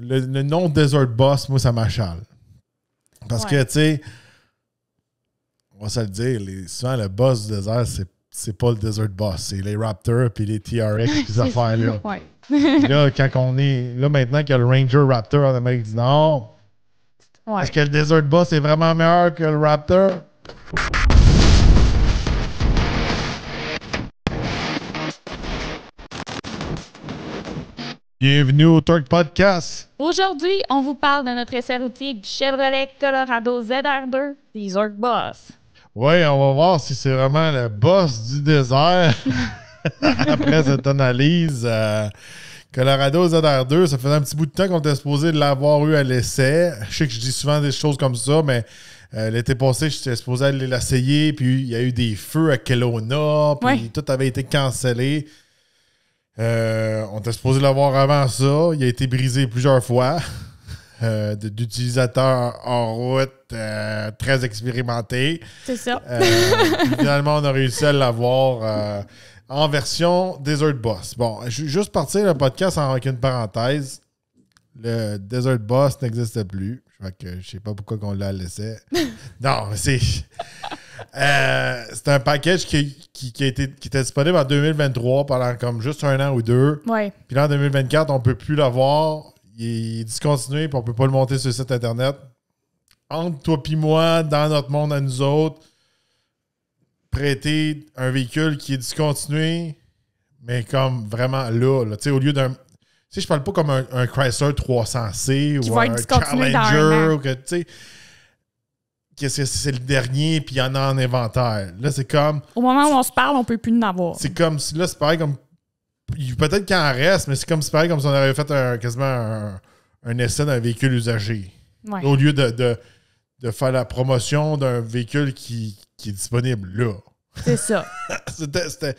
le nom Desert Boss, moi, ça m'achale. Parce que, tu sais, on va se le dire, souvent, le boss du désert, c'est pas le Desert Boss. C'est les Raptors puis les TRX puis ces affaires-là. Ouais. Là, quand on est... Là, maintenant qu'il y a le Ranger Raptor en Amérique du Nord, est-ce que le Desert Boss est vraiment meilleur que le Raptor? Bienvenue au Torque Podcast. Aujourd'hui, on vous parle de notre essai routier du Chevrolet Colorado ZR2 des Orc Boss. Oui, on va voir si c'est vraiment le boss du désert. Après cette analyse, Colorado ZR2, ça faisait un petit bout de temps qu'on était supposé l'avoir eu à l'essai. Je sais que je dis souvent des choses comme ça, mais l'été passé, j'étais supposé aller l'essayer, puis il y a eu des feux à Kelowna, puis tout avait été cancellé. On était supposé l'avoir avant ça. Il a été brisé plusieurs fois d'utilisateurs en route très expérimentés. C'est ça. Finalement, on a réussi à l'avoir en version Desert Boss. Bon, je vais juste partir le podcast avec une parenthèse. Le Desert Boss n'existe plus. Fait que je sais pas pourquoi on l'a laissé. Non, mais c'est... c'est un package qui était disponible en 2023 pendant comme juste un an ou deux. Ouais. Puis là, en 2024, on ne peut plus l'avoir. Il est discontinué puis on ne peut pas le monter sur le site Internet. Entre toi et moi, dans notre monde à nous autres, prêter un véhicule qui est discontinué, mais comme vraiment là tu sais, au lieu d'un... Tu sais, je parle pas comme un Chrysler 300C qui ou va un être Challenger, que tu sais... que c'est le dernier, puis il y en a en inventaire. Là, c'est comme... Au moment où on se parle, on peut plus en avoir. C'est comme... Là, c'est pareil comme... Peut-être qu'il en reste, mais c'est pareil comme si on avait fait quasiment un essai d'un véhicule usagé. Ouais. Au lieu de faire la promotion d'un véhicule qui est disponible là. C'est ça. C'était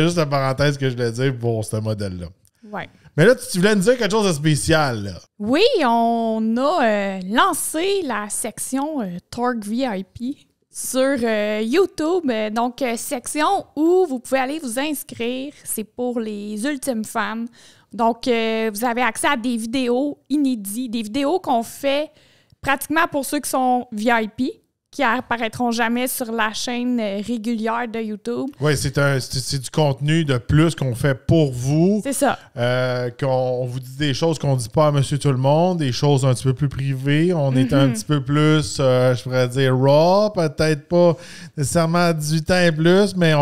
juste la parenthèse que je voulais dire pour ce modèle-là. Ouais. Mais là, tu voulais nous dire quelque chose de spécial, là. Oui, on a lancé la section Torque VIP sur YouTube. Donc, section où vous pouvez aller vous inscrire. C'est pour les ultimes fans. Donc, vous avez accès à des vidéos inédites, des vidéos qu'on fait pratiquement pour ceux qui sont VIP, qui apparaîtront jamais sur la chaîne régulière de YouTube. Oui, c'est du contenu de plus qu'on fait pour vous. C'est ça. Qu'on vous dit des choses qu'on ne dit pas à Monsieur Tout-le-Monde, des choses un petit peu plus privées. On est un petit peu plus, je pourrais dire, raw, peut-être pas nécessairement 18 ans et plus, mais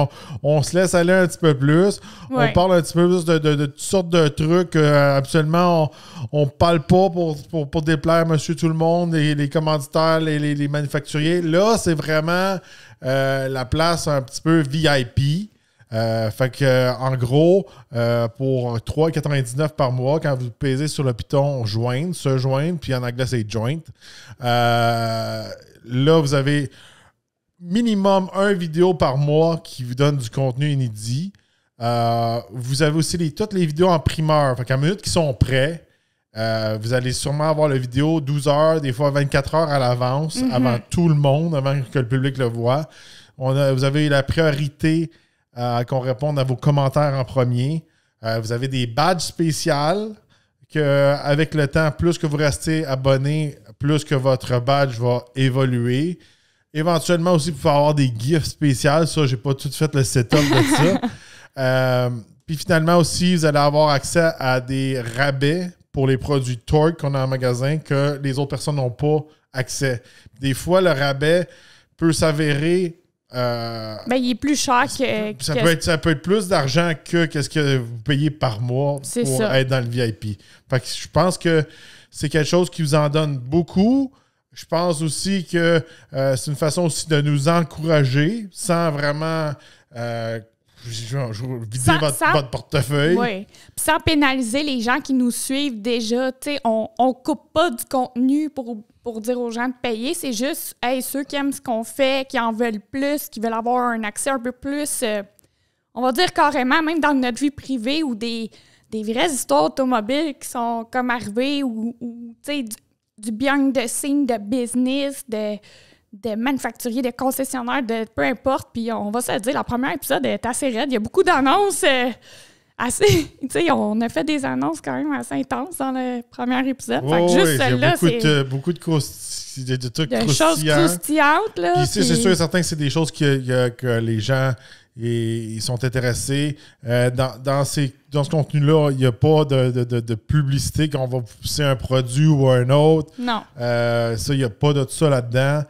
on se laisse aller un petit peu plus. Ouais. On parle un petit peu plus de toutes sortes de trucs. Absolument, on ne parle pas pour déplaire Monsieur Tout-le-Monde, les commanditaires, les manufacturiers. Là, c'est vraiment la place un petit peu VIP. Fait que, en gros, pour 3,99 par mois, quand vous pesez sur le piton joindre, se joindre, puis en anglais, c'est joint. Là, vous avez minimum un vidéo par mois qui vous donne du contenu inédit. Vous avez aussi toutes les vidéos en primeur. Fait qu'à minute qu'ils sont prêts, vous allez sûrement avoir la vidéo 12 heures, des fois 24 heures à l'avance, avant tout le monde, avant que le public le voit. Vous avez la priorité qu'on réponde à vos commentaires en premier. Vous avez des badges spéciales qu'avec le temps, plus que vous restez abonné, plus que votre badge va évoluer. Éventuellement aussi, vous pouvez avoir des gifs spéciales. Ça, j'ai pas tout fait le setup de ça. Puis finalement aussi, vous allez avoir accès à des rabais pour les produits Torque qu'on a en magasin que les autres personnes n'ont pas accès. Des fois, le rabais peut s'avérer... il est plus cher que... Ça peut être plus d'argent que ce que vous payez par mois pour être dans le VIP. Fait que je pense que c'est quelque chose qui vous en donne beaucoup. Je pense aussi que c'est une façon aussi de nous encourager sans vraiment... vider votre portefeuille. Oui. Puis sans pénaliser les gens qui nous suivent déjà. On ne coupe pas du contenu pour dire aux gens de payer. C'est juste ceux qui aiment ce qu'on fait, qui en veulent plus, qui veulent avoir un accès un peu plus, on va dire carrément, même dans notre vie privée ou des vraies histoires automobiles qui sont comme arrivées ou du behind the scene de business, de manufacturiers, de concessionnaires, de peu importe. Puis on va se le dire, la première épisode est assez raide. Il y a beaucoup d'annonces assez... Tu sais, on a fait des annonces quand même assez intenses dans le premier épisode. Fait que Oui, juste celle-là, c'est... beaucoup de trucs de choses croustillantes, là. Puis c'est sûr et certain que c'est des choses que les gens ils sont intéressés. Dans ce contenu-là, il n'y a pas de publicité qu'on va pousser un produit ou un autre. Non. Ça, il n'y a pas de ça là-dedans.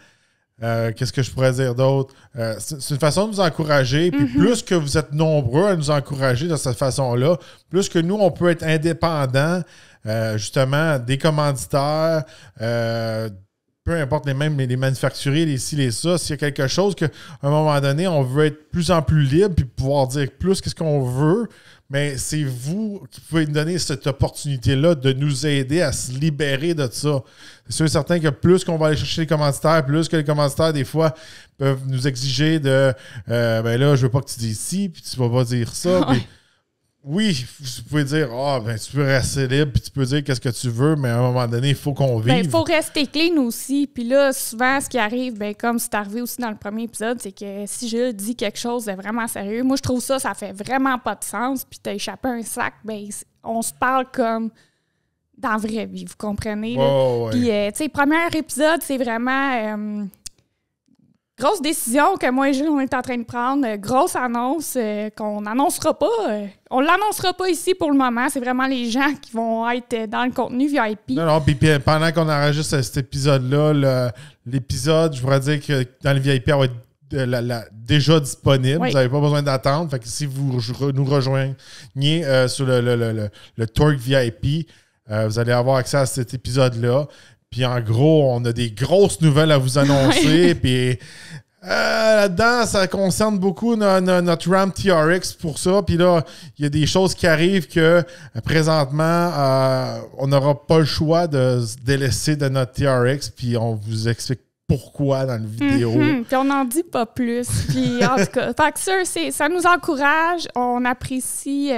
Qu'est-ce que je pourrais dire d'autre? C'est une façon de nous encourager. Puis plus que vous êtes nombreux à nous encourager de cette façon-là, plus que nous, on peut être indépendants, justement, des commanditaires, peu importe les manufacturiers, les ci, les ça, s'il y a quelque chose qu'à un moment donné, on veut être de plus en plus libre puis pouvoir dire plus qu'est-ce qu'on veut, mais c'est vous qui pouvez nous donner cette opportunité-là de nous aider à se libérer de ça. C'est sûr et certain que plus qu'on va aller chercher les commanditaires, plus que les commanditaires, des fois, peuvent nous exiger de ben là, je veux pas que tu dises ci, puis tu vas pas dire ça. Puis, oui, vous pouvez dire tu peux rester libre puis tu peux dire qu'est-ce que tu veux, mais à un moment donné, il faut qu'on vive. Il faut rester clean aussi. Puis là, souvent, ce qui arrive, comme c'est arrivé aussi dans le premier épisode, c'est que si je dis quelque chose de vraiment sérieux, moi, je trouve ça fait vraiment pas de sens. Puis t'as échappé un sac, on se parle comme dans la vraie vie, vous comprenez? Ouais. Puis, tu sais, premier épisode, c'est vraiment... grosse décision que moi et Jules, on est en train de prendre. Grosse annonce qu'on n'annoncera pas. On ne l'annoncera pas ici pour le moment. C'est vraiment les gens qui vont être dans le contenu VIP. Non, puis pendant qu'on enregistre cet épisode-là, l'épisode, je pourrais dire que dans le VIP, elle va être déjà disponible. Oui. Vous n'avez pas besoin d'attendre. Fait que si vous nous rejoignez sur le Torque VIP, vous allez avoir accès à cet épisode-là. Puis en gros, on a des grosses nouvelles à vous annoncer. Puis là-dedans, ça concerne beaucoup notre RAM TRX pour ça. Puis là, il y a des choses qui arrivent que présentement, on n'aura pas le choix de se délaisser de notre TRX. Puis on vous explique pourquoi dans la vidéo. Puis on n'en dit pas plus. Puis en tout cas, fait que ça nous encourage. On apprécie...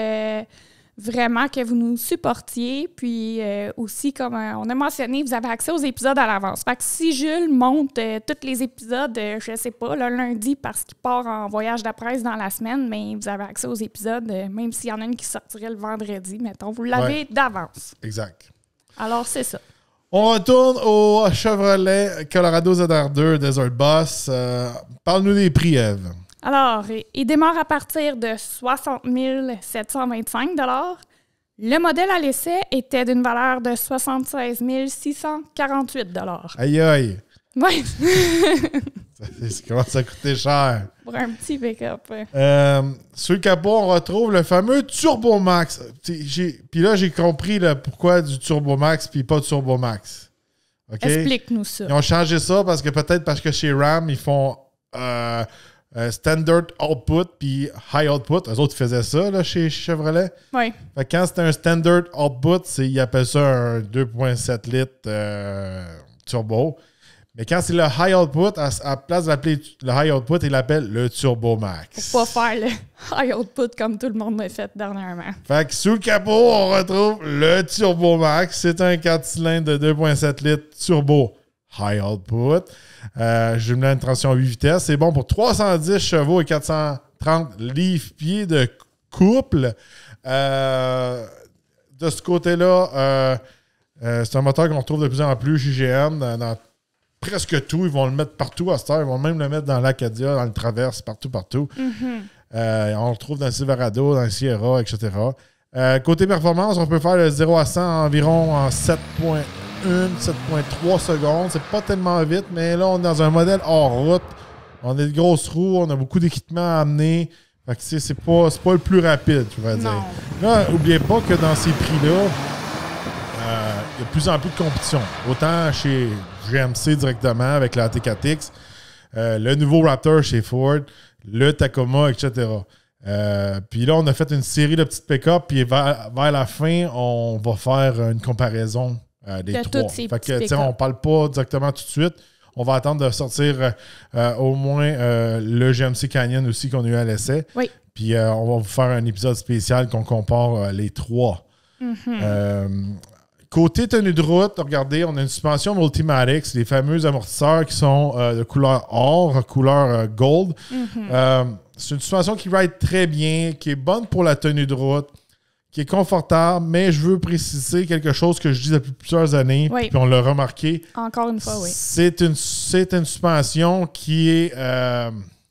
vraiment que vous nous supportiez. Puis aussi, comme on a mentionné, vous avez accès aux épisodes à l'avance. Fait que si Jules monte tous les épisodes, je sais pas, le lundi parce qu'il part en voyage de presse dans la semaine, mais vous avez accès aux épisodes, même s'il y en a une qui sortirait le vendredi, mettons, vous l'avez d'avance. Exact. Alors, c'est ça. On retourne au Chevrolet Colorado ZR2 Desert Boss. Parle-nous des prix, Ève. Alors, il démarre à partir de 60 725 $. Le modèle à l'essai était d'une valeur de 76 648 $. Aïe, aïe. Oui. Ça commence à coûter cher. Pour un petit pick-up. Sur le capot, on retrouve le fameux Turbo Max. Puis là, j'ai compris pourquoi du Turbo Max puis pas de Turbo Max. Okay? Explique-nous ça. Ils ont changé ça parce que chez Ram, ils font... standard output puis high output. Eux autres, ils faisaient ça là, chez Chevrolet. Oui. Fait que quand c'est un standard output, ils appellent ça un 2.7 litres turbo. Mais quand c'est le high output, à la place d'appeler le high output, ils l'appellent le Turbo Max. Faut pas faire le high output comme tout le monde l'a fait dernièrement. Fait que sous le capot, on retrouve le Turbo Max. C'est un 4 cylindres de 2.7 litres turbo high output. J'ai mis une transmission 8 vitesses. C'est bon pour 310 chevaux et 430 livres-pieds de couple. De ce côté-là, c'est un moteur qu'on retrouve de plus en plus chez GM dans presque tout. Ils vont le mettre partout à cette heure. Ils vont même le mettre dans l'Acadia, dans le Traverse, partout. On le retrouve dans le Silverado, dans le Sierra, etc. Côté performance, on peut faire le 0 à 100 environ en 7.1, 7.3 secondes. C'est pas tellement vite, mais là, on est dans un modèle hors route. On a de grosses roues, on a beaucoup d'équipements à amener. Fait que c'est pas le plus rapide, je vais dire. Là, n'oubliez pas que dans ces prix-là, il y a de plus en plus de compétition. Autant chez GMC directement avec la T4X, le nouveau Raptor chez Ford, le Tacoma, etc. Puis là, on a fait une série de petites pick-up, puis vers la fin, on va faire une comparaison des trois. Fait que, on ne parle pas directement tout de suite. On va attendre de sortir au moins le GMC Canyon aussi qu'on a eu à l'essai. Oui. Puis on va vous faire un épisode spécial qu'on compare les trois. Côté tenue de route, regardez, on a une suspension Multimatic, les fameux amortisseurs qui sont de couleur or, couleur gold. c'est une suspension qui ride très bien, qui est bonne pour la tenue de route, qui est confortable, mais je veux préciser quelque chose que je dis depuis plusieurs années, Oui. puis on l'a remarqué. Encore une fois, oui. C'est une suspension qui est...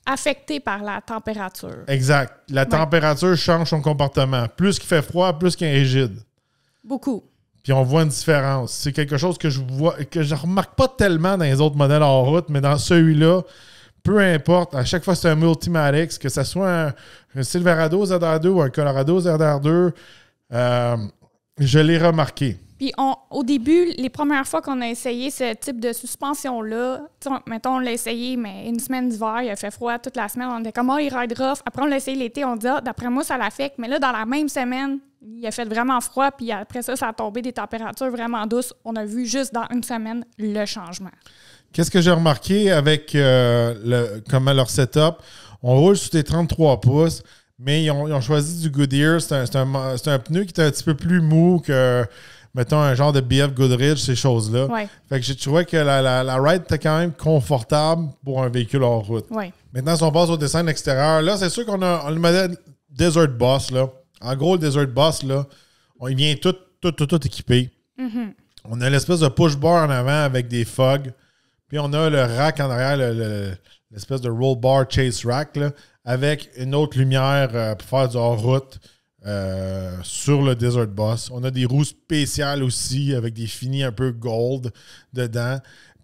Affecté par la température. exact. La température change son comportement. Plus qu'il fait froid, plus qu'il est rigide. Beaucoup. Puis on voit une différence. C'est quelque chose que je remarque pas tellement dans les autres modèles en route, mais dans celui-là, peu importe, à chaque fois que c'est un Multimatic, que ce soit un Silverado ZR2 ou un Colorado ZR2, je l'ai remarqué. Puis au début, les premières fois qu'on a essayé ce type de suspension-là, mettons, on l'a essayé, mais une semaine d'hiver, il a fait froid toute la semaine, on était comme, il ride rough. Après, on l'a essayé l'été, on dit, d'après moi, ça l'affecte. Mais là, dans la même semaine, il a fait vraiment froid, puis après ça a tombé des températures vraiment douces. On a vu juste dans une semaine le changement. Qu'est-ce que j'ai remarqué avec comment leur setup? On roule sur des 33 pouces, mais ils ont choisi du Goodyear. C'est un pneu qui est un petit peu plus mou que... mettons, un genre de BF Goodrich, ces choses-là. Ouais. Fait que je trouvais que la ride était quand même confortable pour un véhicule hors route. Ouais. Maintenant, si on passe au design extérieur, là, c'est sûr qu'on a le modèle Desert Boss, là. En gros, le Desert Boss, là, il vient tout équipé. Mm-hmm. On a l'espèce de push bar en avant avec des fogs. Puis on a le rack en arrière, l'espèce de roll bar chase rack, là, avec une autre lumière pour faire du hors-route. Sur le Desert Boss. On a des roues spéciales aussi avec des finis un peu gold dedans.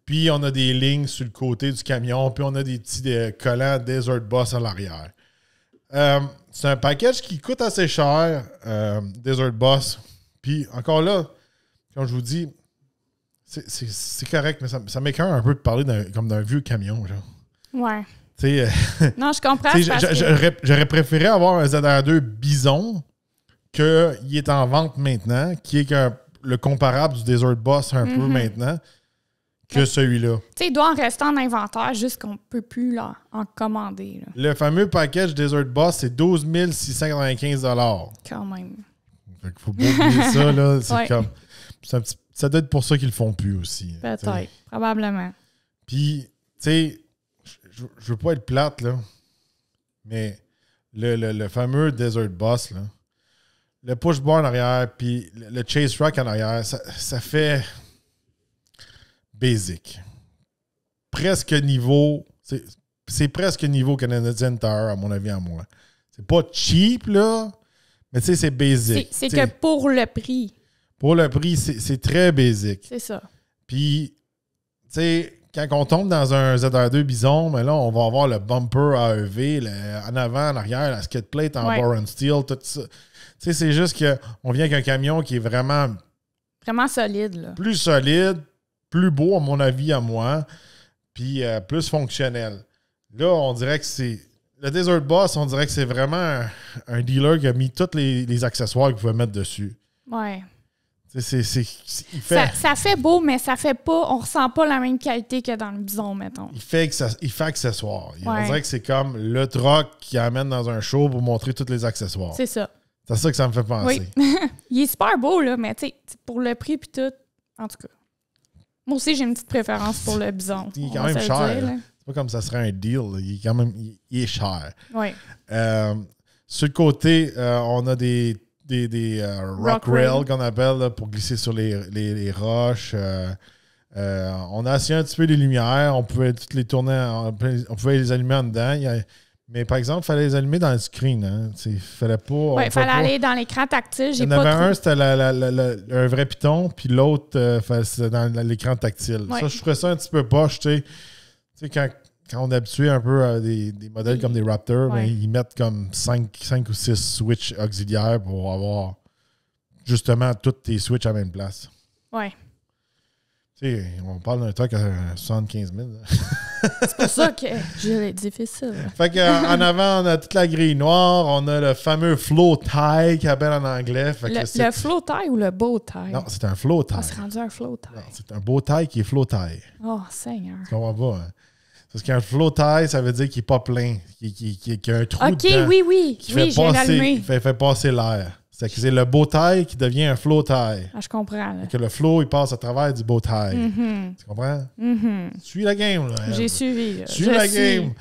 Puis on a des lignes sur le côté du camion. Puis on a des petits collants Desert Boss à l'arrière. C'est un package qui coûte assez cher, Desert Boss. Puis encore là, comme je vous dis, c'est correct, mais ça m'écoeure un peu de parler comme d'un vieux camion. Genre. Ouais. Non, je comprends. J'aurais préféré avoir un ZR2 Bison qu'il est en vente maintenant, qui est le comparable du Desert Boss un peu maintenant, que celui-là. Tu sais, il doit en rester en inventaire, juste qu'on ne peut plus là, en commander. Là. Le fameux package Desert Boss, c'est 12 695 $. Quand même. Fait qu'il faut pas oublier ça, là. C'est ouais. comme... Ça doit être pour ça qu'ils le font plus aussi. Peut-être, probablement. Puis, tu sais, je veux pas être plate, là, mais le fameux Desert Boss, là, le push bar en arrière, puis le chase rack en arrière, ça fait basic. Presque niveau... C'est presque niveau Canadian Tire, à mon avis, à moi. C'est pas cheap, là, mais tu sais, c'est basic. C'est que pour le prix. Pour le prix, c'est très basic. C'est ça. Puis, tu sais, quand on tombe dans un ZR2 Bison, mais là, on va avoir le bumper AEV, en avant, en arrière, la skid plate en bar and steel, tout ça. Tu sais, c'est juste qu'on vient avec un camion qui est vraiment... Vraiment solide, là. Plus solide, plus beau, à mon avis, à moi, puis plus fonctionnel. Là, on dirait que c'est... Le Desert Boss, on dirait que c'est vraiment un dealer qui a mis tous les accessoires qu'il pouvait mettre dessus. Ouais. Il fait... Ça fait beau, mais ça fait pas... On ressent pas la même qualité que dans le Bison, mettons. Il fait accessoire. On dirait que c'est comme le truck qui amène dans un show pour montrer tous les accessoires. C'est ça. C'est ça que ça me fait penser. Oui. Il est super beau, là, mais tu sais, pour le prix puis tout, en tout cas. Moi aussi, j'ai une petite préférence pour le Bison. Il est quand même cher. C'est pas comme ça serait un deal. Il est quand même il est cher. Oui. Sur le côté, on a des rock rails qu'on appelle là, pour glisser sur les roches. On a essayé un petit peu les lumières. On pouvait toutes les tourner, on pouvait les allumer en dedans. Mais par exemple, il fallait les allumer dans le screen. Hein. Fallait pas. Oui, il fallait aller dans l'écran tactile. Il y en avait un, c'était un vrai piton, puis l'autre, c'était dans l'écran tactile. Ouais. Ça, je ferais ça un petit peu poche, tu sais, quand on est habitué un peu à des modèles comme des Raptors, ben, ils mettent comme 5 ou 6 switches auxiliaires pour avoir justement tous tes switches à la même place. Oui. Tu sais, on parle d'un truc à 75 000. C'est pour ça que je l'ai difficile. Fait qu'en avant, on a toute la grille noire, on a le fameux flow tie qu'ils appellent en anglais. Fait que le flow tie ou le bow tie? Non, c'est un flow tie. Ah, c'est rendu un flow tie. Non, c'est un bow tie qui est flow tie. Oh, Seigneur. Tu comprends pas, hein? Parce qu'un flow tie, ça veut dire qu'il n'est pas plein, qu'il y a un trou dedans. OK, oui. Qui oui, j'ai allumé. fait passer l'air. C'est le bow tie qui devient un flow tie. Ah, je comprends. Que le flow, il passe à travers du bow tie. Mm-hmm. Tu comprends? Mm-hmm. Suis la game, là. J'ai suivi. Suis la game.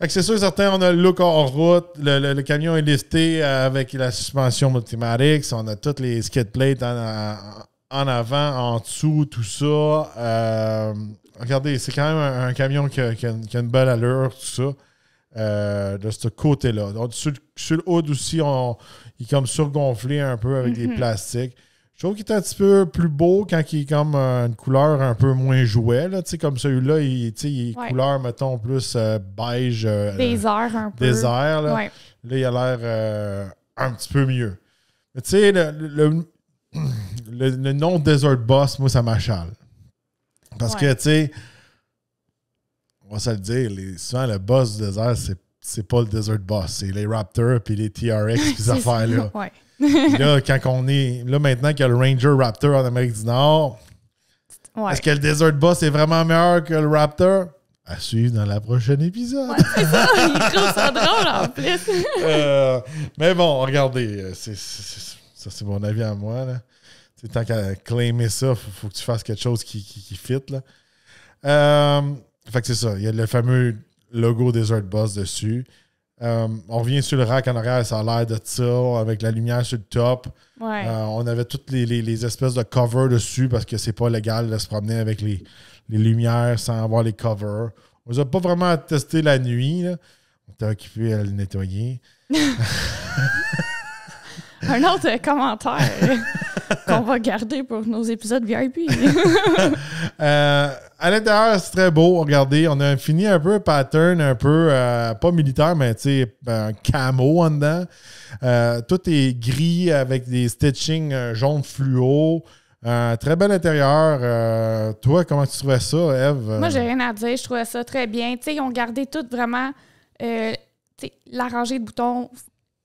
Fait que c'est sûr et certain, on a le look hors route. Le camion est listé avec la suspension Multimatic. On a toutes les skid plates en avant, en dessous, tout ça. Regardez, c'est quand même un camion qui a une belle allure, tout ça. De ce côté-là. Donc, sur le hood aussi, il est comme surgonflé un peu avec des plastiques. Je trouve qu'il est un petit peu plus beau quand il est comme une couleur un peu moins jouet. Là, comme celui-là, il est couleur, mettons, plus beige. Désert un peu. Désert. Là, ouais. Là il a l'air un petit peu mieux. Mais tu sais, le nom Desert Boss, moi, ça m'achale. Parce que, tu sais, on va se le dire, souvent, le boss du désert, c'est pas le Desert Boss. C'est les Raptors puis les TRX puis ces affaires-là. Ouais. Là, quand on est... Là, maintenant qu'il y a le Ranger Raptor en Amérique du Nord, est-ce que le Desert Boss est vraiment meilleur que le Raptor? À suivre dans la prochaine épisode. Ouais, c'est ça. Il trouve ça drôle, en plus. Mais bon, regardez. Ça, c'est mon avis à moi. Là. Tant qu'à claimer ça, faut que tu fasses quelque chose qui fit. Là. Fait que c'est ça. Il y a le fameux logo Desert Boss dessus. On revient sur le rack en arrière, ça a l'air de ça, avec la lumière sur le top. Ouais. On avait toutes les espèces de covers dessus parce que c'est pas légal de se promener avec les lumières sans avoir les covers. On les a pas vraiment testé la nuit. Là. On était occupé à le nettoyer. Un autre commentaire qu'on va garder pour nos épisodes VIP. À l'intérieur, c'est très beau. Regardez, on a fini un peu un pattern, un peu, pas militaire, mais tu sais, un camo en dedans. Tout est gris avec des stitching jaune fluo. Très bel intérieur. Toi, comment tu trouvais ça, Eve? Moi, j'ai rien à dire. Je trouvais ça très bien. Tu sais, ils ont gardé tout vraiment la rangée de boutons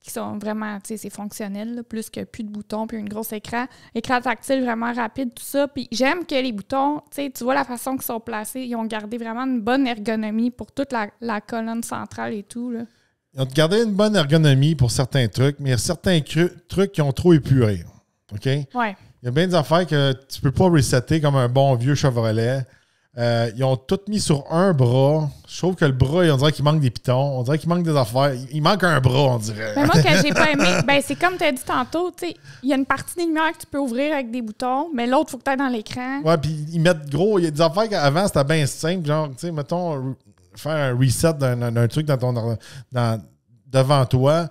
qui sont vraiment, tu sais, c'est fonctionnel, là, plus que plus de boutons, puis un gros écran. Écran tactile vraiment rapide, tout ça. Puis j'aime que les boutons, tu sais, tu vois la façon qu'ils sont placés, ils ont gardé vraiment une bonne ergonomie pour toute la colonne centrale et tout, là. Ils ont gardé une bonne ergonomie pour certains trucs, mais il y a certains trucs qui ont trop épuré. OK? Ouais. Il y a bien des affaires que tu peux pas resetter comme un bon vieux Chevrolet. Ils ont tout mis sur un bras. Je trouve que le bras, on dirait qu'il manque des pitons. On dirait qu'il manque des affaires. Il manque un bras, on dirait. Mais moi, que j'ai pas aimé, ben c'est comme tu as dit tantôt, tu sais, il y a une partie des lumières que tu peux ouvrir avec des boutons, mais l'autre, il faut que tu ailles dans l'écran. Ouais, puis ils mettent gros. Il y a des affaires qu'avant, c'était bien simple. Genre, tu sais, mettons, faire un reset d'un truc devant toi.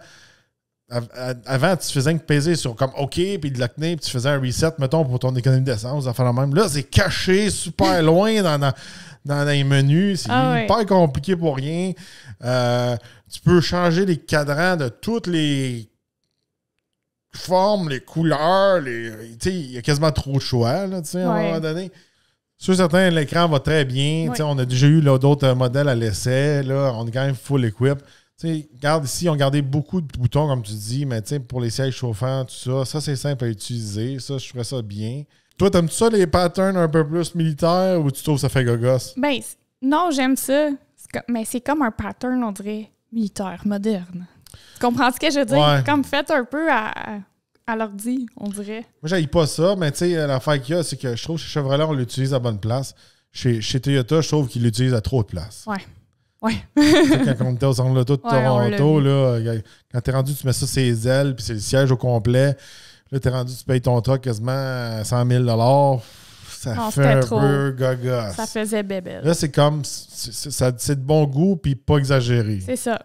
Avant, tu faisais que peser sur comme OK, puis de l'acné, puis tu faisais un reset, mettons, pour ton économie d'essence, ça fait la même. Là, c'est caché super loin dans les menus. C'est hyper compliqué pour rien. Tu peux changer les cadrans de toutes les formes, les couleurs. Il y a quasiment trop de choix, là, à un moment donné. Sur certains, l'écran va très bien. On a déjà eu d'autres modèles à l'essai. Là, on est quand même full equip. Regarde ici, ils ont gardé beaucoup de boutons, comme tu dis, mais pour les sièges chauffants, tout ça, c'est simple à utiliser. Ça, je ferais ça bien. Toi, t'aimes-tu ça, les patterns un peu plus militaires, ou tu trouves que ça fait gogos? Ben, non, j'aime ça. Mais c'est comme un pattern, on dirait, militaire, moderne. Tu comprends ce que je veux dire? Ouais. Comme fait un peu à l'ordi, on dirait. Moi, j'haïs pas ça, mais tu sais, l'affaire qu'il y a, c'est que je trouve que chez Chevrolet, on l'utilise à bonne place. Chez Toyota, je trouve qu'ils l'utilisent à trop de place. Ouais. Ouais. Quand on était au centre l'auto de Toronto, là, quand t'es rendu, tu mets ça sur les ailes, puis c'est le siège au complet. Là, t'es rendu, tu payes ton truck quasiment 100 000 Ça fait un peu gogos. Ça faisait bébé. Là, c'est comme, c'est de bon goût, puis pas exagéré. C'est ça.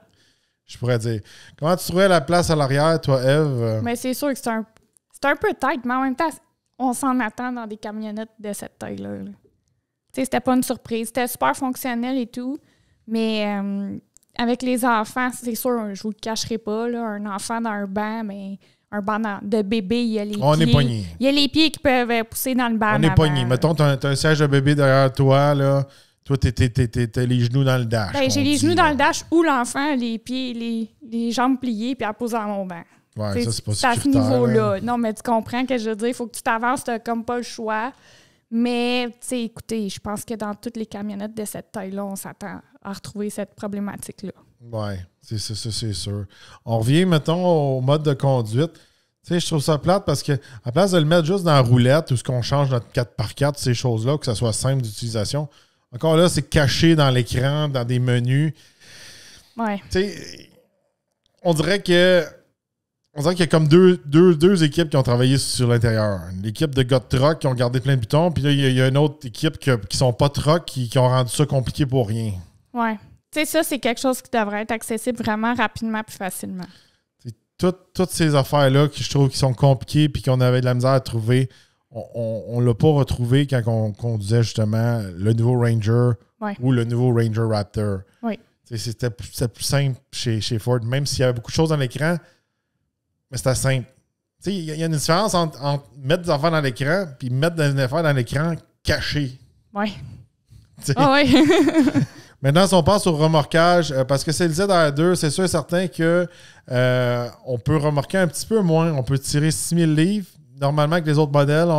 Je pourrais dire. Comment tu trouvais la place à l'arrière, toi, Eve? Mais c'est sûr que c'est un peu tight, mais en même temps, on s'en attend dans des camionnettes de cette taille-là. Tu sais, c'était pas une surprise. C'était super fonctionnel et tout. Mais avec les enfants, c'est sûr, je vous le cacherai pas, là, un enfant dans un banc, mais un banc de bébé, il y a les pieds. On est pogné. Il y a les pieds qui peuvent pousser dans le banc. On est pogné. Mettons, t'as un siège de bébé derrière toi, là. Toi, t'as les genoux dans le dash. Ben, j'ai les genoux dans le dash ou l'enfant, les pieds, les jambes pliées, puis elle pose dans mon banc. Ouais, ça, c'est pas à ce niveau-là. Non, mais tu comprends que je veux dire, il faut que tu t'avances, t'as comme pas le choix. Mais, tu sais, écoutez, je pense que dans toutes les camionnettes de cette taille-là, on s'attend à retrouver cette problématique-là. Oui, c'est sûr. On revient, mettons, au mode de conduite. Tu sais, je trouve ça plate parce que à place de le mettre juste dans la roulette ou ce qu'on change notre 4x4, ces choses-là, que ça soit simple d'utilisation, encore là, c'est caché dans l'écran, dans des menus. Ouais. Tu sais, on dirait qu'il y a comme deux équipes qui ont travaillé sur l'intérieur. L'équipe de gars de truck qui ont gardé plein de boutons, puis là, il y a une autre équipe qui sont pas truck qui ont rendu ça compliqué pour rien. Ouais. Tu sais, ça, c'est quelque chose qui devrait être accessible vraiment rapidement plus facilement. Toutes ces affaires-là que je trouve qui sont compliquées puis qu'on avait de la misère à trouver, on l'a pas retrouvé quand on conduisait justement le nouveau Ranger ou le nouveau Ranger Raptor. Oui. C'était plus simple chez Ford, même s'il y avait beaucoup de choses dans l'écran, mais c'était simple. Il y a une différence entre mettre des affaires dans l'écran et mettre des affaires dans l'écran cachées. Oui. Oui. Maintenant, si on passe au remorquage, parce que c'est le ZR2, c'est sûr et certain que on peut remorquer un petit peu moins. On peut tirer 6000 livres. Normalement, avec les autres modèles,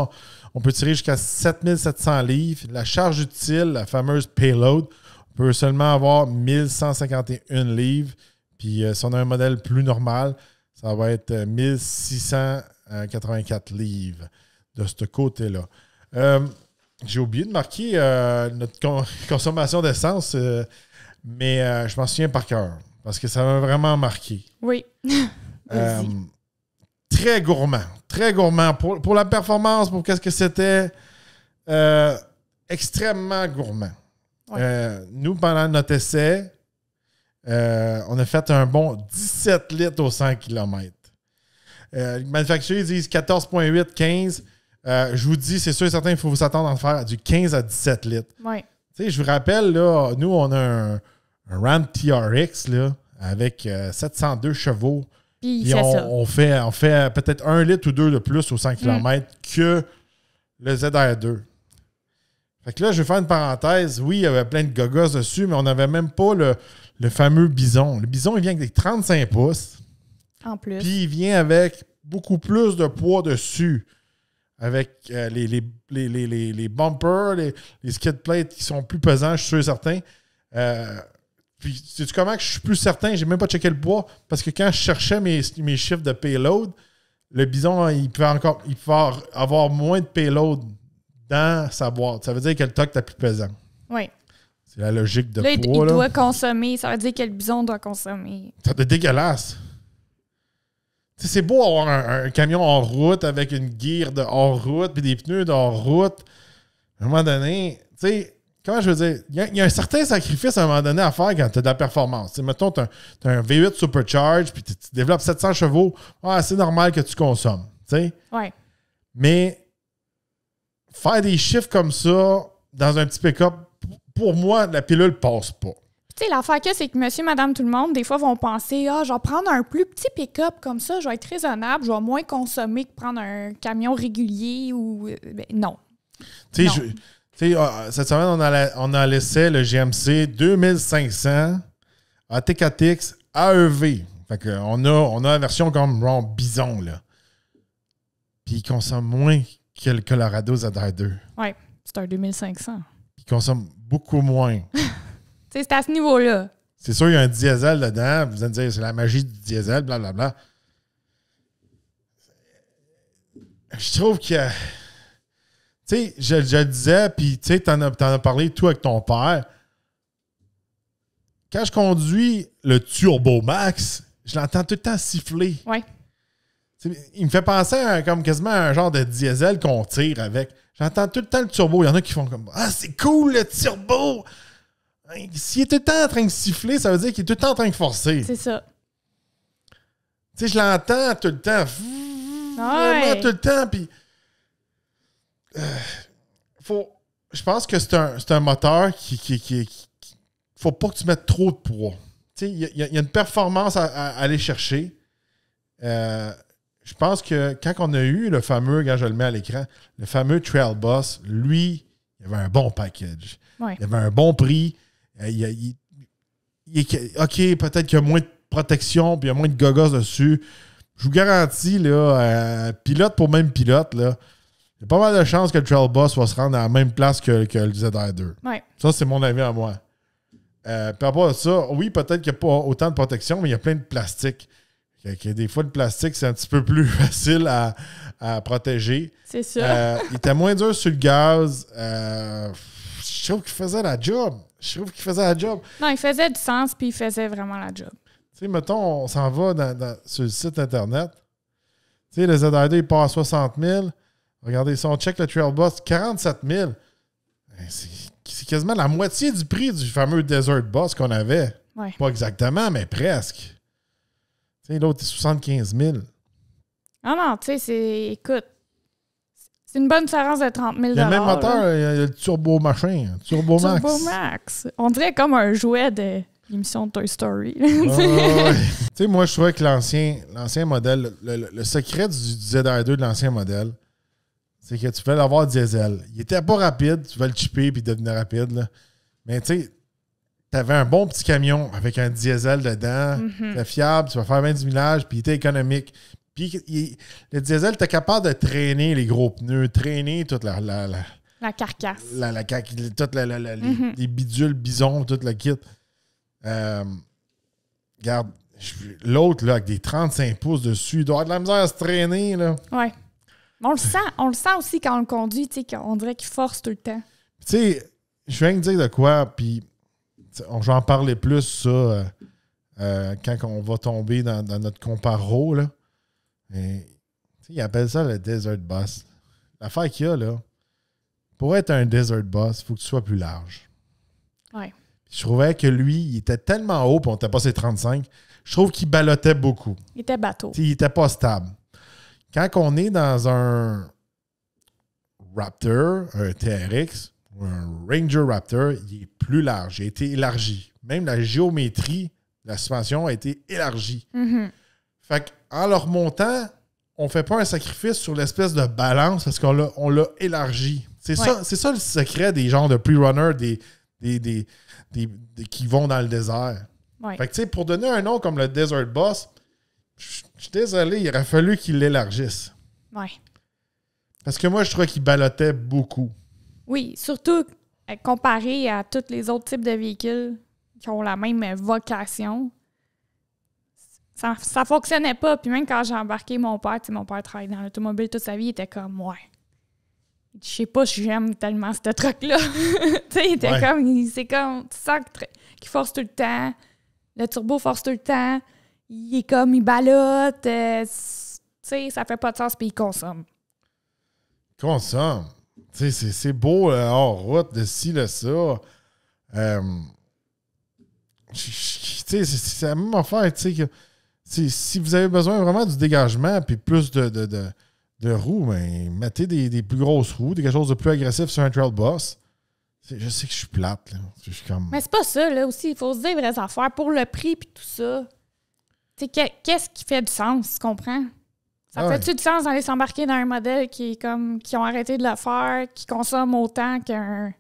on peut tirer jusqu'à 7700 livres. La charge utile, la fameuse payload, on peut seulement avoir 1151 livres. Puis si on a un modèle plus normal, ça va être 1684 livres de ce côté-là. J'ai oublié de marquer notre consommation d'essence, mais je m'en souviens par cœur parce que ça m'a vraiment marqué. Oui. Très gourmand. Très gourmand. Pour la performance, pour qu'est-ce que c'était, extrêmement gourmand. Ouais. Nous, pendant notre essai, on a fait un bon 17 litres au 100 km. Les manufacturiers disent 14,8, 15. Je vous dis, c'est sûr et certain, il faut vous attendre à faire du 15 à 17 litres. Ouais. Je vous rappelle, là, nous, on a un Ram TRX là, avec 702 chevaux. Puis on fait peut-être 1 litre ou 2 de plus au 100 km que le ZR2. Fait que là, je vais faire une parenthèse. Oui, il y avait plein de gogos dessus, mais on n'avait même pas le fameux bison. Le bison, il vient avec des 35 pouces. En plus. Puis il vient avec beaucoup plus de poids dessus. Avec les bumpers, les skid plates qui sont plus pesants, je suis sûr et certain. Puis, sais-tu comment que je suis plus certain? J'ai même pas checké le poids. Parce que quand je cherchais mes chiffres de payload, le bison, il peut avoir moins de payload dans sa boîte. Ça veut dire que le toc est plus pesant. Oui. C'est la logique de là, poids. Il doit consommer. Ça veut dire que le bison doit consommer. C'est dégueulasse. T'sais, c'est beau avoir un camion hors route avec une gear de hors route puis des pneus de hors route. À un moment donné, tu sais, comment je veux dire, il y a un certain sacrifice à un moment donné à faire quand tu as de la performance. T'sais, mettons, tu as un V8 Supercharge puis tu développes 700 chevaux. C'est normal que tu consommes. Oui. Mais faire des chiffres comme ça dans un petit pick-up, pour moi, la pilule passe pas. Tu sais, l'affaire que c'est que monsieur, madame, tout le monde, des fois, vont penser « je vais prendre un plus petit pick-up comme ça, je vais être raisonnable, je vais moins consommer que prendre un camion régulier ou... » non. Tu sais, cette semaine, on a laissé le GMC 2500 AT4X AEV. Fait qu'on a la version comme genre bison, là. Puis il consomme moins que le Colorado ZR2. Oui, c'est un 2500. Il consomme beaucoup moins. C'est à ce niveau-là. C'est sûr, il y a un diesel dedans. Vous allez me dire, c'est la magie du diesel, blablabla. Je trouve que... Tu sais, je le disais, puis tu sais, t'en as parlé, toi, avec ton père. Quand je conduis le Turbo Max, je l'entends tout le temps siffler. Oui. Il me fait penser à comme quasiment un genre de diesel qu'on tire avec. J'entends tout le temps le turbo. Il y en a qui font comme « Ah, c'est cool, le turbo! » S'il est tout le temps en train de siffler, ça veut dire qu'il est tout le temps en train de forcer. C'est ça. Tu sais, je l'entends tout le temps. Vraiment tout le temps. Puis, je pense que c'est un moteur qui faut pas que tu mettes trop de poids. Tu sais, il y a une performance à aller chercher. Je pense que quand on a eu le fameux, quand je le mets à l'écran, le fameux Trail Boss, lui, il avait un bon package. Ouais. Il avait un bon prix. OK, peut-être qu'il y a moins de protection puis il y a moins de gogos dessus. Je vous garantis, là, pilote pour même pilote, là, il y a pas mal de chances que le Trail Boss va se rendre à la même place que le ZR2. Ouais. Ça, c'est mon avis à moi. Par rapport à ça, oui, peut-être qu'il n'y a pas autant de protection, mais il y a plein de plastique. Des fois, le plastique, c'est un petit peu plus facile à protéger. C'est ça. Il était moins dur sur le gaz. Je trouve qu'il faisait la job. Non, il faisait du sens, puis il faisait vraiment la job. Tu sais, mettons, on s'en va sur le site Internet. Tu sais, le ZR2, il part à 60 000. Regardez, si on check le Trail Boss, 47 000. C'est quasiment la moitié du prix du fameux Desert Boss qu'on avait. Ouais. Pas exactement, mais presque. Tu sais, l'autre est 75 000. Non, tu sais, écoute, c'est une bonne différence de 30 000 $. Il y a le même moteur, il y a le Turbo Machin, Turbo Max. Turbo Max. On dirait comme un jouet de l'émission de Toy Story. Ouais. Tu sais, moi, je trouvais que l'ancien modèle, le secret du ZR2 de l'ancien modèle, c'est que tu pouvais l'avoir diesel. Il était pas rapide, tu vas le chipper puis il devenait rapide. Là. Mais tu sais, tu avais un bon petit camion avec un diesel dedans. C'était fiable, tu vas faire 20 000 puis il était économique. Puis le diesel, tu es capable de traîner les gros pneus, traîner toute la carcasse. Les bidules, bisons, tout le kit. Regarde, l'autre, là, avec des 35 pouces dessus, il doit avoir de la misère à se traîner. Là. Ouais. On le sent aussi quand on le conduit, tu sais, qu'on dirait qu'il force tout le temps. Tu sais, je viens de dire de quoi, puis je vais en parler plus, ça, quand on va tomber dans notre comparo, là. Ils appellent ça le Desert Bus. L'affaire qu'il y a, là, pour être un Desert Bus, il faut que tu sois plus large. Ouais. Je trouvais que lui, il était tellement haut, puis on était passé 35, je trouve qu'il ballottait beaucoup. Il était bateau. T'sais, il était pas stable. Quand on est dans un Raptor, un TRX, ou un Ranger Raptor, il est plus large. Il a été élargi. Même la géométrie de la suspension a été élargie. Fait qu'en le remontant, on ne fait pas un sacrifice sur l'espèce de balance parce qu'on l'a élargi. C'est ça le secret des genres de pre-runners qui vont dans le désert. Ouais. Fait que tu sais, pour donner un nom comme le Desert Boss, je suis désolé, il aurait fallu qu'il l'élargisse. Ouais. Parce que moi, je trouvais qu'il ballottait beaucoup. Oui, surtout comparé à tous les autres types de véhicules qui ont la même vocation. Ça fonctionnait pas. Puis même quand j'ai embarqué mon père travaille dans l'automobile toute sa vie, il était comme, ouais. Je sais pas si j'aime tellement ce truc-là. Tu sais, il était comme, tu sens qu'il force tout le temps. Le turbo force tout le temps. Il ballotte. Tu sais, ça fait pas de sens, puis il consomme. Consomme. Tu sais, c'est beau, hors route, de ci, de ça. Tu sais, c'est la même affaire, tu sais, que si vous avez besoin vraiment du dégagement puis plus de roues, ben, mettez des plus grosses roues, quelque chose de plus agressif sur un Trail Boss. Je sais que je suis plate. Là. Je suis comme... Mais c'est pas ça, là, aussi. Il faut se dire les vraies affaires pour le prix puis tout ça. Tu sais, qu'est-ce qui fait du sens, tu comprends? Ça fait-tu du sens d'aller s'embarquer dans un modèle qui ont arrêté de le faire, qui consomme autant qu'un...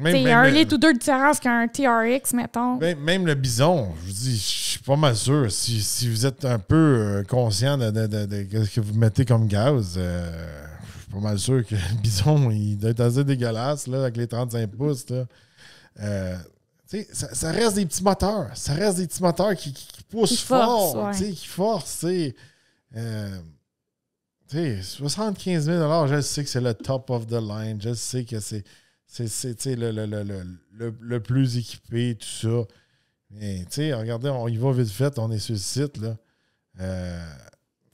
Il y a un litre ou deux de différence qu'un TRX, mettons. Même le Bison, je vous dis, je suis pas mal sûr. Si vous êtes un peu conscient de ce que vous mettez comme gaz, je suis pas mal sûr que le Bison, il doit être assez dégueulasse là, avec les 35 pouces. Là. Ça reste des petits moteurs. Ça reste des petits moteurs qui poussent fort, qui forcent. 75 000 $, je sais que c'est le top of the line. Je sais que c'est le plus équipé, tout ça. Mais, regardez, on y va vite fait, on est sur le site, là.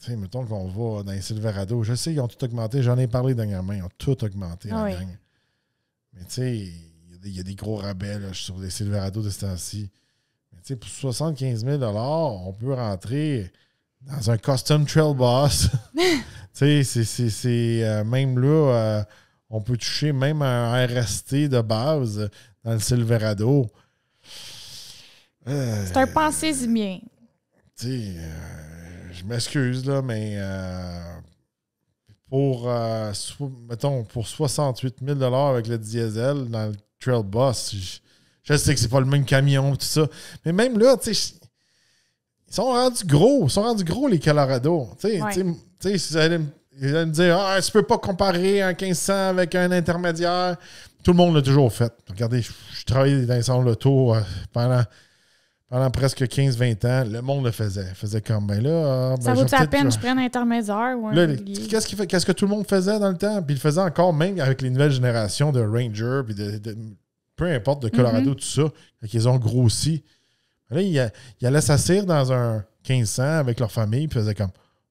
Mettons qu'on va dans les Silverado. Je sais qu'ils ont tout augmenté. J'en ai parlé dernièrement. Ils ont tout augmenté, la gang. Mais, il y a des gros rabais là, sur les Silverado de ce temps-ci. Mais, pour 75 000 $, on peut rentrer dans un Custom Trail Boss. c'est même là... on peut toucher même un RST de base dans le Silverado. C'est un pensée bien. Je m'excuse, là, mais mettons, pour 68 000 $ avec le diesel dans le Trail Boss, je sais que c'est pas le même camion, tout ça. Mais même là, ils sont rendus gros. Ils sont rendus gros, les Colorado. Si vous allez me dire, tu peux pas comparer un 1500 avec un intermédiaire. Tout le monde l'a toujours fait. Regardez, je travaillais dans les salons de l'auto pendant presque 15-20 ans. Le monde le faisait. Il faisait comme, ça vaut la peine que je prenne un intermédiaire ou un régulier? Qu'est-ce que tout le monde faisait dans le temps? Puis il le faisait encore, même avec les nouvelles générations de Ranger, puis peu importe, de Colorado, tout ça, quand ils ont grossi. Là, ils allaient s'asseoir dans un 1500 avec leur famille, puis ils faisaient comme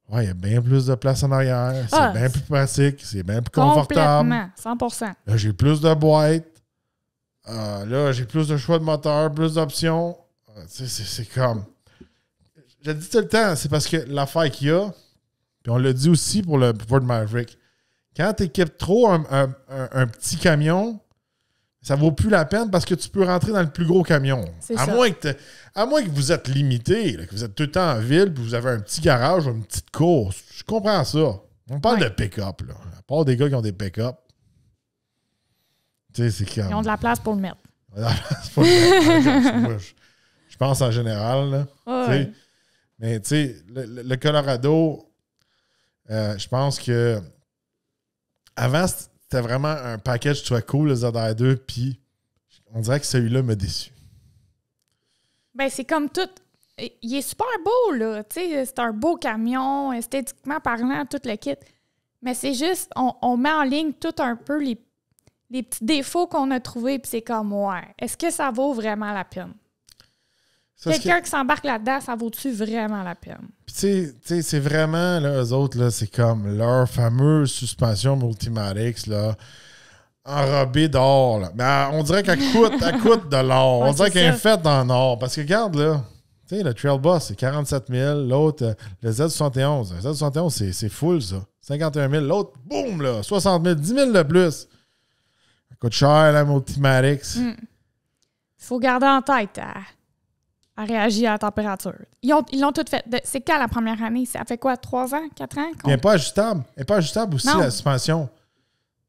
ouais, il y a bien plus de place en arrière, c'est bien plus pratique, c'est bien plus confortable. Complètement, 100%. Là, j'ai plus de boîtes. Là, j'ai plus de choix de moteur, plus d'options. C'est comme... Je le dis tout le temps, c'est parce que l'affaire qu'il y a, puis on l'a dit aussi pour le Ford Maverick, quand tu équipes trop un petit camion, ça vaut plus la peine parce que tu peux rentrer dans le plus gros camion. À moins que vous êtes limité, là, que vous êtes tout le temps en ville, puis vous avez un petit garage ou une petite course. Je comprends ça. On parle de pick-up, là. À part des gars qui ont des pick-up. Tu sais, c'est comme... Ils ont de la place pour le mettre. Moi, je pense en général, là. Ouais. Mais tu sais, le Colorado, je pense que avant, c'était vraiment un package très cool, le ZR2, puis on dirait que celui-là m'a déçu. Ben, c'est comme tout. Il est super beau, là. Tu sais, c'est un beau camion, esthétiquement parlant, tout le kit. Mais c'est juste, on met en ligne tout un peu les petits défauts qu'on a trouvés, puis c'est comme, ouais, est-ce que ça vaut vraiment la peine? Quelqu'un qui s'embarque là-dedans, ça vaut-tu vraiment la peine? Puis tu sais, c'est vraiment, là, eux autres, là, c'est comme leur fameuse suspension Multimatic, là, enrobée d'or, là. Mais on dirait qu'elle coûte de l'or. On dirait qu'elle est faite en or. Parce que regarde, là, tu sais, le Trail Boss, c'est 47 000. L'autre, le Z71. Le Z71, c'est full, ça. 51 000. L'autre, boum, là, 60 000. 10 000 de plus. Ça coûte cher, la Multimatic. Il faut garder en tête à réagir à la température. Ils l'ont tout fait. C'est quand la première année? Ça fait quoi, 3 ans, 4 ans? Elle n'est pas ajustable. Elle n'est pas ajustable aussi, la suspension.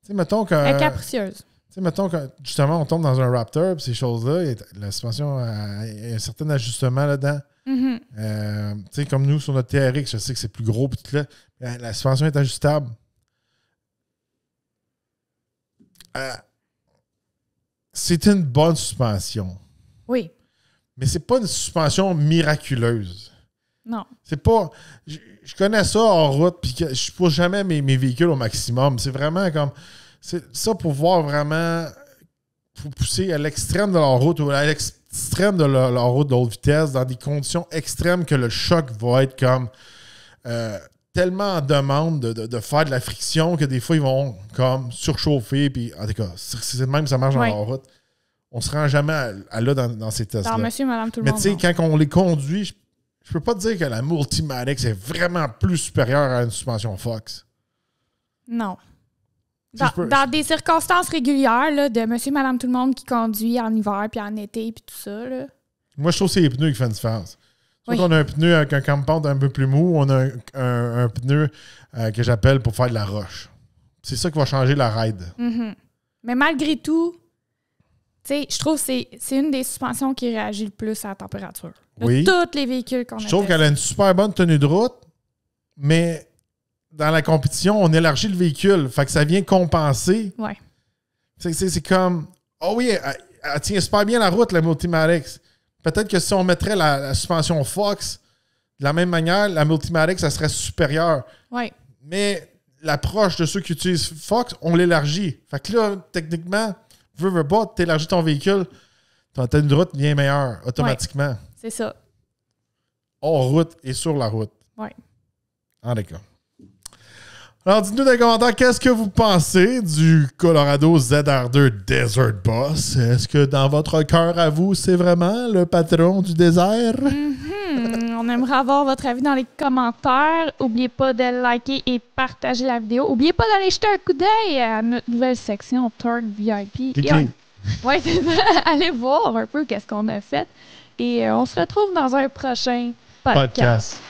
Tu sais, mettons que... Elle est capricieuse. Tu sais, mettons que, justement, on tombe dans un Raptor, puis ces choses-là, la suspension a un certain ajustement là-dedans. Tu sais, comme nous, sur notre TRX, je sais que c'est plus gros, puis tout là. La suspension est ajustable. C'est une bonne suspension. Oui. Mais c'est pas une suspension miraculeuse. Non. C'est pas... Je connais ça en route, puis je pousse jamais mes véhicules au maximum. C'est vraiment comme... C'est ça pour voir vraiment... Pour pousser à l'extrême de leur route ou à l'extrême de leur route de haute vitesse dans des conditions extrêmes que le choc va être comme... tellement en demande de faire de la friction que des fois, ils vont comme surchauffer. Puis, en tout cas, c'est de même que ça marche dans leur route. On se rend jamais à là dans ces tests-là. Dans monsieur, madame, tout le monde. Mais tu sais, quand on les conduit, je peux pas te dire que la Multimatic c'est vraiment plus supérieur à une suspension Fox. Non. Dans des circonstances régulières là, de monsieur, madame, tout le monde qui conduit en hiver puis en été puis tout ça. Là. Moi, je trouve que c'est les pneus qui font une différence. Soit on a un pneu avec un compound un peu plus mou, on a un pneu que j'appelle pour faire de la roche. C'est ça qui va changer la ride. Mais malgré tout, tu sais, je trouve que c'est une des suspensions qui réagit le plus à la température. De tous les véhicules qu'on a. Je trouve qu'elle a une super bonne tenue de route, mais dans la compétition, on élargit le véhicule. Fait que ça vient compenser. Ouais. C'est comme... Oh oui, elle tient super bien la route, la Multimatic. Peut-être que si on mettrait la suspension Fox de la même manière, la Multimatic, ça serait supérieur. Oui. Mais l'approche de ceux qui utilisent Fox, on l'élargit. Fait que là, techniquement, veux pas, t'élargis ton véhicule, ton tenue de route devient meilleure automatiquement. Ouais, c'est ça. Hors route et sur la route. Oui. Ah, d'accord. Alors, dites-nous dans les commentaires, qu'est-ce que vous pensez du Colorado ZR2 Desert Boss? Est-ce que dans votre cœur à vous, c'est vraiment le patron du désert? On aimerait avoir votre avis dans les commentaires. N'oubliez pas de liker et partager la vidéo. N'oubliez pas d'aller jeter un coup d'œil à notre nouvelle section Torque VIP. Oui, c'est ça. Allez voir un peu qu'est-ce qu'on a fait. Et on se retrouve dans un prochain podcast.